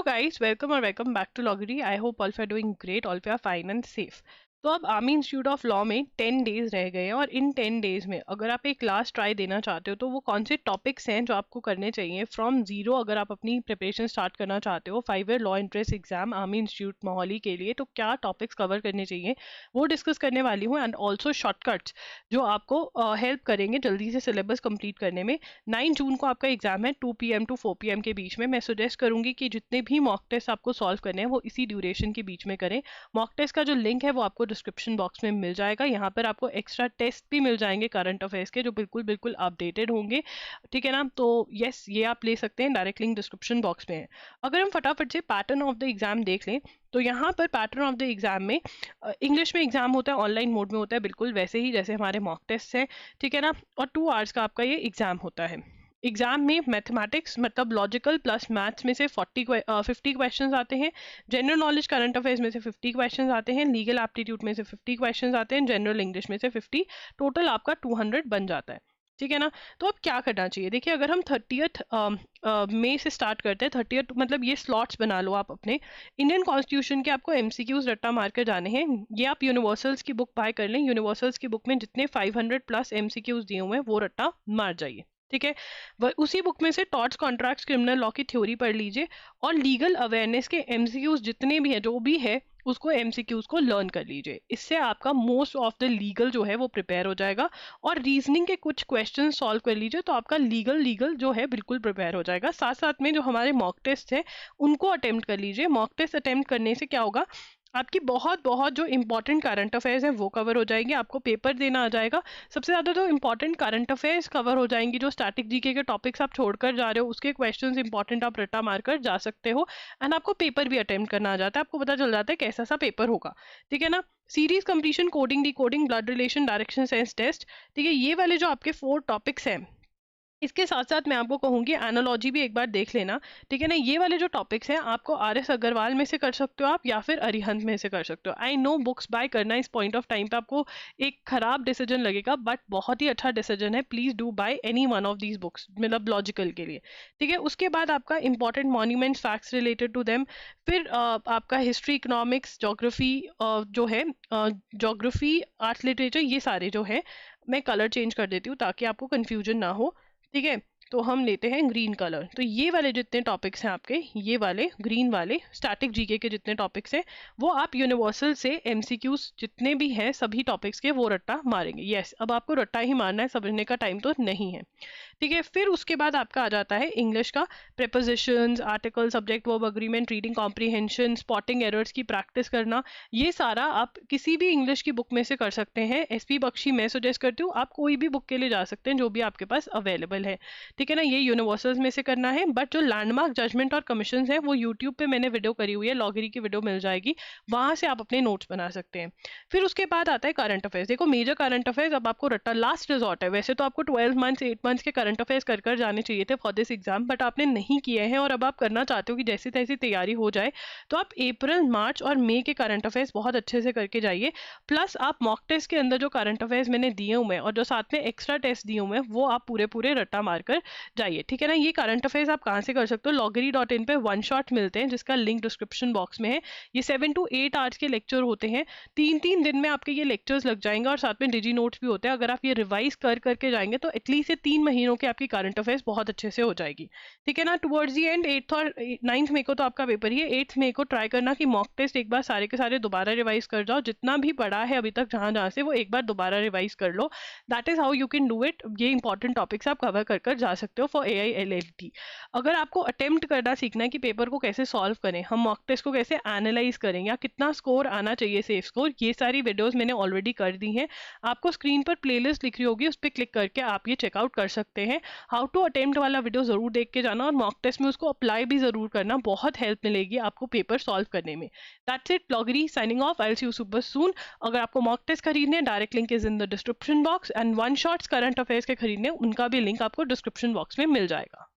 Guys, welcome or welcome back to Loggery. I hope all of you are doing great, all of you are fine and safe. तो अब army institute of law में 10 days रह गए हैं और इन 10 days में अगर आप एक लास्ट ट्राई देना चाहते हो तो वो कौन से टॉपिक्स हैं जो आपको करने चाहिए फ्रॉम जीरो। अगर आप अपनी प्रिपरेशन स्टार्ट करना चाहते हो 5 year law entrance exam army institute Mohali के लिए, तो क्या टॉपिक्स कवर करने चाहिए वो डिस्कस करने वाली हूँ। एंड ऑल्सो शॉर्टकट्स जो आपको हेल्प करेंगे जल्दी से सिलेबस कंप्लीट करने में। 9 जून को आपका एग्जाम है 2 PM टू 4 PM के बीच में। मैं सजेस्ट करूंगी कि जितने भी मॉक टेस्ट आपको सॉल्व करने हैं वो इसी ड्यूरेशन के बीच में करें। मॉक टेस्ट का जो लिंक है वो आपको डिस्क्रिप्शन बॉक्स में मिल जाएगा। यहाँ पर आपको एक्स्ट्रा टेस्ट भी मिल जाएंगे करंट अफेयर्स के, जो बिल्कुल बिल्कुल अपडेटेड होंगे। ठीक है ना, तो यस, ये आप ले सकते हैं, डायरेक्ट लिंक डिस्क्रिप्शन बॉक्स में है। अगर हम फटाफट से पैटर्न ऑफ द एग्जाम देख लें तो यहाँ पर पैटर्न ऑफ द एग्जाम में इंग्लिश में एग्जाम होता है, ऑनलाइन मोड में होता है, बिल्कुल वैसे ही जैसे हमारे मॉक टेस्ट है। ठीक है ना, और 2 आवर्स का आपका ये एग्जाम होता है। एग्जाम में मैथमेटिक्स मतलब लॉजिकल प्लस मैथ्स में से 50 क्वेश्चंस आते हैं। जनरल नॉलेज करंट अफेयर्स में से 50 क्वेश्चंस आते हैं। लीगल एप्टीट्यूड में से 50 क्वेश्चंस आते हैं। जनरल इंग्लिश में से 50। टोटल आपका 200 बन जाता है। ठीक है ना, तो अब क्या करना चाहिए, देखिए अगर हम 30th मई से स्टार्ट करते हैं, 30th मतलब ये स्लॉट्स बना लो आप अपने। इंडियन कॉन्स्टिट्यूशन के आपको MCQs रट्टा मार कर जाने हैं। ये आप यूनिवर्सल्स की बुक बाय कर लें। यूनिवर्सल्स की बुक में जितने 500 प्लस MCQs दिए हुए हैं वो रट्टा मार जाइए। ठीक है, उसी बुक में से टॉर्ट्स कॉन्ट्रैक्ट्स क्रिमिनल लॉ की थ्योरी पढ़ लीजिए और लीगल अवेयरनेस के MCQs जितने भी हैं, जो भी है उसको MCQs को लर्न कर लीजिए। इससे आपका मोस्ट ऑफ द लीगल जो है वो प्रिपेयर हो जाएगा। और रीजनिंग के कुछ क्वेश्चन सॉल्व कर लीजिए तो आपका लीगल जो है बिल्कुल प्रिपेयर हो जाएगा। साथ साथ में जो हमारे मॉक टेस्ट है उनको अटेम्प्ट कर लीजिए। मॉक टेस्ट अटेम्प्ट करने से क्या होगा, आपकी बहुत बहुत जो इंपॉर्टेंट करंट अफेयर्स हैं वो कवर हो जाएंगे। आपको पेपर देना आ जाएगा। सबसे ज़्यादा तो इंपॉर्टेंट करंट अफेयर्स कवर हो जाएंगी। जो स्टैटिक जीके के टॉपिक्स आप छोड़कर जा रहे हो उसके क्वेश्चंस इंपॉर्टेंट आप रट्टा मारकर जा सकते हो। एंड आपको पेपर भी अटेम्प्ट करना आ जाता है, आपको पता चल जाता है कैसा सा पेपर होगा। ठीक है ना, series completion, coding, decoding, blood relation, direction sense test. ठीक है, ये वाले जो आपके 4 टॉपिक्स हैं, इसके साथ साथ मैं आपको कहूंगी एनालॉजी भी एक बार देख लेना। ठीक है ना, ये वाले जो टॉपिक्स हैं आपको RS अग्रवाल में से कर सकते हो आप, या फिर अरिहंत में से कर सकते हो। आई नो बुक्स बाय करना इस पॉइंट ऑफ टाइम पे आपको एक खराब डिसीजन लगेगा, बट बहुत ही अच्छा डिसीजन है। Please do buy any one of these books, मतलब लॉजिकल के लिए। ठीक है, उसके बाद आपका important monuments, facts related to them. फिर आपका हिस्ट्री, इकोनॉमिक्स, जोग्राफी जो है, जोग्राफी, आर्ट्स, लिटरेचर, ये सारे जो है, मैं कलर चेंज कर देती हूँ ताकि आपको कंफ्यूजन ना हो। ठीक है, तो हम लेते हैं ग्रीन कलर। तो ये वाले जितने टॉपिक्स हैं आपके, ये वाले ग्रीन वाले स्टैटिक जीके के जितने टॉपिक्स हैं वो आप यूनिवर्सल से MCQs जितने भी हैं सभी टॉपिक्स के वो रट्टा मारेंगे। यस, अब आपको रट्टा ही मारना है, समझने का टाइम तो नहीं है। ठीक है, फिर उसके बाद आपका आ जाता है इंग्लिश का prepositions, article, subject verb agreement, reading comprehension, spotting errors की प्रैक्टिस करना। ये सारा आप किसी भी इंग्लिश की बुक में से कर सकते हैं। SP बख्शी मैं सजेस्ट करती हूँ, आप कोई भी बुक के लिए जा सकते हैं जो भी आपके पास अवेलेबल है। ठीक है ना, ये यूनिवर्सल्स में से करना है। बट जो लैंडमार्क, जजमेंट और कमीशन है वो यूट्यूब पे मैंने वीडियो करी हुई है, लॉगरी की वीडियो मिल जाएगी, वहां से आप अपने नोट्स बना सकते हैं। फिर उसके बाद आता है करंट अफेयर्स। देखो मेजर करंट अफेयर्स अब आपको रट्टा लास्ट रिजॉर्ट है। वैसे तो आपको 12 मंथ्स 8 मंथ्स के करंट अफेयर्स कर जाने चाहिए थे फॉर दिस एग्जाम, बट आपने नहीं किए हैं और अब आप करना चाहते हो कि जैसी तैसी तैयारी हो जाए, तो आप अप्रैल, मार्च और मई के करंट अफेयर्स बहुत अच्छे से करके जाइए। प्लस आप मॉक टेस्ट के अंदर जो करंट अफेयर्स मैंने दिए हुए हैं और जो साथ में एक्स्ट्रा टेस्ट दिए हुए हैं वो आप पूरे पूरे रट्टा मारकर जाइए। ठीक है ना, ये करंट अफेयर्स आप कहाँ से कर सकते हो, loggery.in पे वन शॉट मिलते हैं जिसका लिंक डिस्क्रिप्शन बॉक्स में है। ये 7 to 8 आवर्स के लेक्चर होते हैं। 3 दिन में आपके ये लेक्चर्स लग जाएंगे और साथ में डिजी नोट्स भी होते हैं। अगर आप ये रिवाइज करके जाएंगे तो एटलीस्ट ये 3 महीनों की आपकी करंट अफेयर्स बहुत अच्छे से हो जाएगी। ठीक है ना, टुवर्ड्स दी एंड 8th और 9th मई को तो आपका पेपर ही है। 8th मई को ट्राई करना कि मॉक टेस्ट एक बार सारे के सारे दोबारा रिवाइज कर जाओ। जितना भी पढ़ा है अभी तक जहां से वो एक बार दोबारा रिवाइज कर लो। That is how you can do it. ये इंपॉर्टेंट टॉपिक्स आप कवर कर जा सकते हो फॉर AILLT। अगर आपको अटेम्प्ट करना सीखना है कि पेपर को कैसे सॉल्व करें, हम मॉक टेस्ट को कैसे एनालाइज करें, या कितना स्कोर आना चाहिए, सेफ स्कोर, ये सारी वीडियोस मैंने ऑलरेडी कर दी हैं। आपको स्क्रीन पर प्लेलिस्ट लिख रही होगी, उस पर क्लिक करके आप ये चेकआउट कर सकते हैं। हाउ टू अटेम्प्ट वाला वीडियो जरूर देख के जाना और मॉक टेस्ट में उसको अप्लाई भी जरूर करना, बहुत हेल्प मिलेगी आपको पेपर सॉल्व करने में। दैट्स इट, लॉगरी signing off. I will see you super soon. अगर आपको मॉक टेस्ट खरीदने, direct link is in the description box, and one shots current affairs के खरीदने, उनका भी लिंक आपको डिस्क्रिप्शन बॉक्स में मिल जाएगा।